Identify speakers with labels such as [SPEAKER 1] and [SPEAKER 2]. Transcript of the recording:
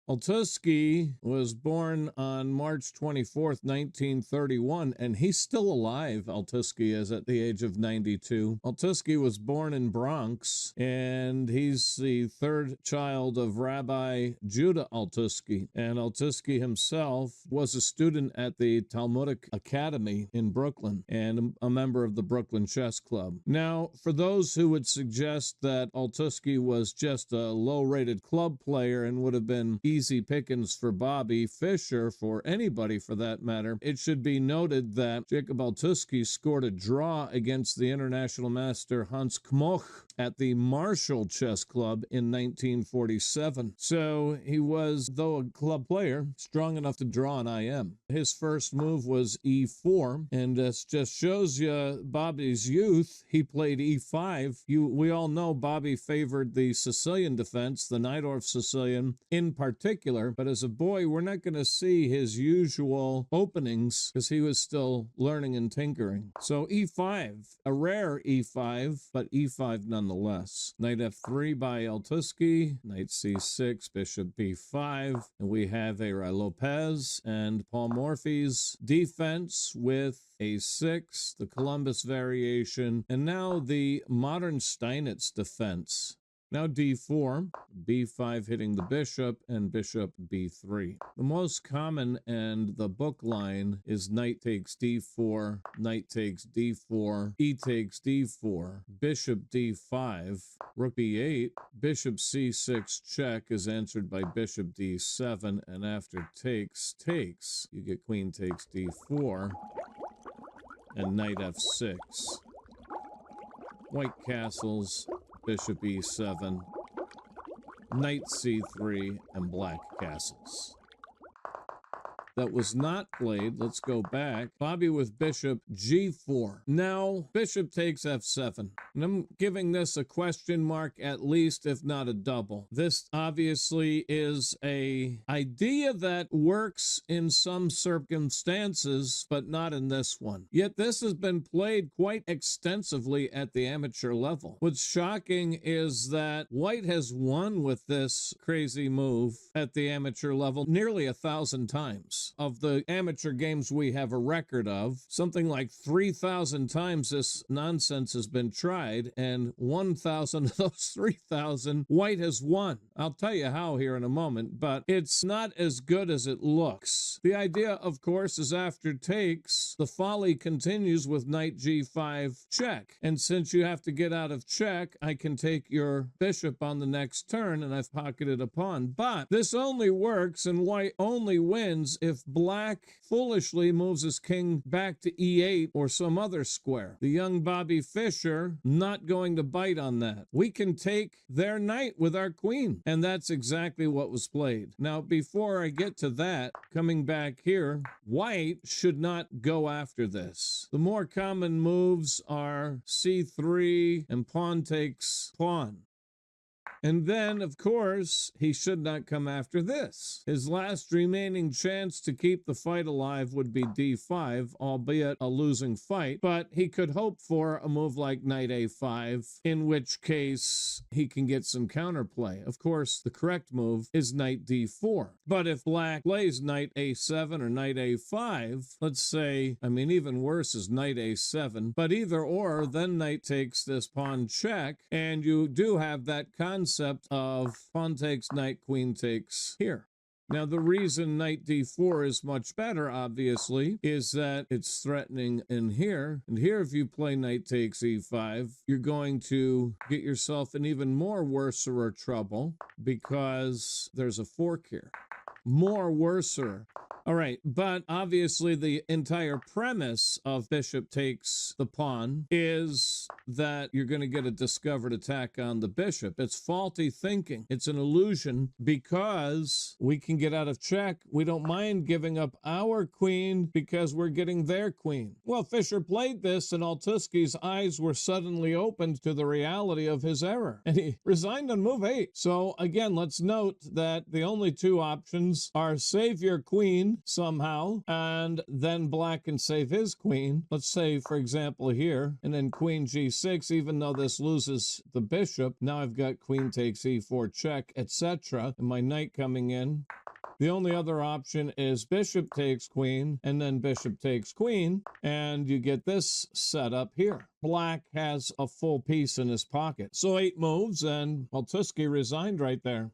[SPEAKER 1] Altusky was born on March 24th, 1931, and he's still alive. Altusky is at the age of 92. Altusky was born in Bronx, and he's the third child of Rabbi Judah Altusky. And Altusky himself was a student at the Talmudic Academy in Brooklyn and a member of the Brooklyn Chess Club. Now, for those who would suggest that Altusky was just a low-rated club player and would have been easy pickings for Bobby Fischer, for anybody for that matter, it should be noted that Jacob Altusky scored a draw against the international master Hans Kmoch at the Marshall Chess Club in 1947. So he was, though a club player, strong enough to draw an IM. His first move was e4, and this just shows you Bobby's youth. He played e5. We all know Bobby favored the Sicilian defense, the Najdorf Sicilian in particular, but as a boy, we're not going to see his usual openings because he was still learning and tinkering. So e5, a rare e5, but e5 nonetheless. Knight f3 by Altusky, knight c6, bishop b5, and we have a Lopez and Paul Morphy's defense with a6, the Columbus variation, and now the Modern Steinitz defense. Now d4, b5 hitting the bishop, and bishop b3. The most common and the book line is knight takes d4, knight takes d4, e takes d4, bishop d5, rook b8, bishop c6 check is answered by bishop d7, and after takes, you get queen takes d4, and knight f6. White castles, bishop e7, knight c3, and black castles. That was not played. Let's go back. Bobby with bishop g4. Now, bishop takes f7. And I'm giving this a question mark at least, if not a double. This obviously is a idea that works in some circumstances, but not in this one. Yet this has been played quite extensively at the amateur level. What's shocking is that White has won with this crazy move at the amateur level nearly 1,000 times. Of the amateur games we have a record of, something like 3,000 times this nonsense has been tried, and 1,000 of those 3,000 White has won. I'll tell you how here in a moment, but it's not as good as it looks. The idea, of course, is after takes, the folly continues with knight g5 check. And since you have to get out of check, I can take your bishop on the next turn, and I've pocketed a pawn. But this only works, and White only wins if black foolishly moves his king back to e8 or some other square. The young Bobby Fischer not going to bite on that. We can take their knight with our queen, and that's exactly what was played. Now, before I get to that, coming back here, White should not go after this. The more common moves are c3 and pawn takes pawn. And then, of course, he should not come after this. His last remaining chance to keep the fight alive would be d5, albeit a losing fight, but he could hope for a move like knight a5, in which case he can get some counterplay. Of course, the correct move is knight d4. But if black plays knight a7 or knight a5, let's say, even worse is knight a7, but either or, then knight takes this pawn check, and you do have that concept of pawn takes knight, queen takes here. Now, the reason knight d4 is much better, obviously, is that it's threatening in here. And here, if you play knight takes e5, you're going to get yourself in even more worser trouble because there's a fork here. More worser. All right, but obviously the entire premise of bishop takes the pawn is that you're going to get a discovered attack on the bishop. It's faulty thinking. It's an illusion because we can get out of check. We don't mind giving up our queen because we're getting their queen. Well, Fischer played this and Altusky's eyes were suddenly opened to the reality of his error, and he resigned on move 8. So again, let's note that the only two options are save your queen queen somehow, and then black can save his queen. Let's say, for example, here, and then queen g6, even though this loses the bishop, now I've got queen takes e4 check, etc., and my knight coming in. The only other option is bishop takes queen, and then bishop takes queen, and you get this setup here. Black has a full piece in his pocket. So 8 moves, and Altusky resigned right there.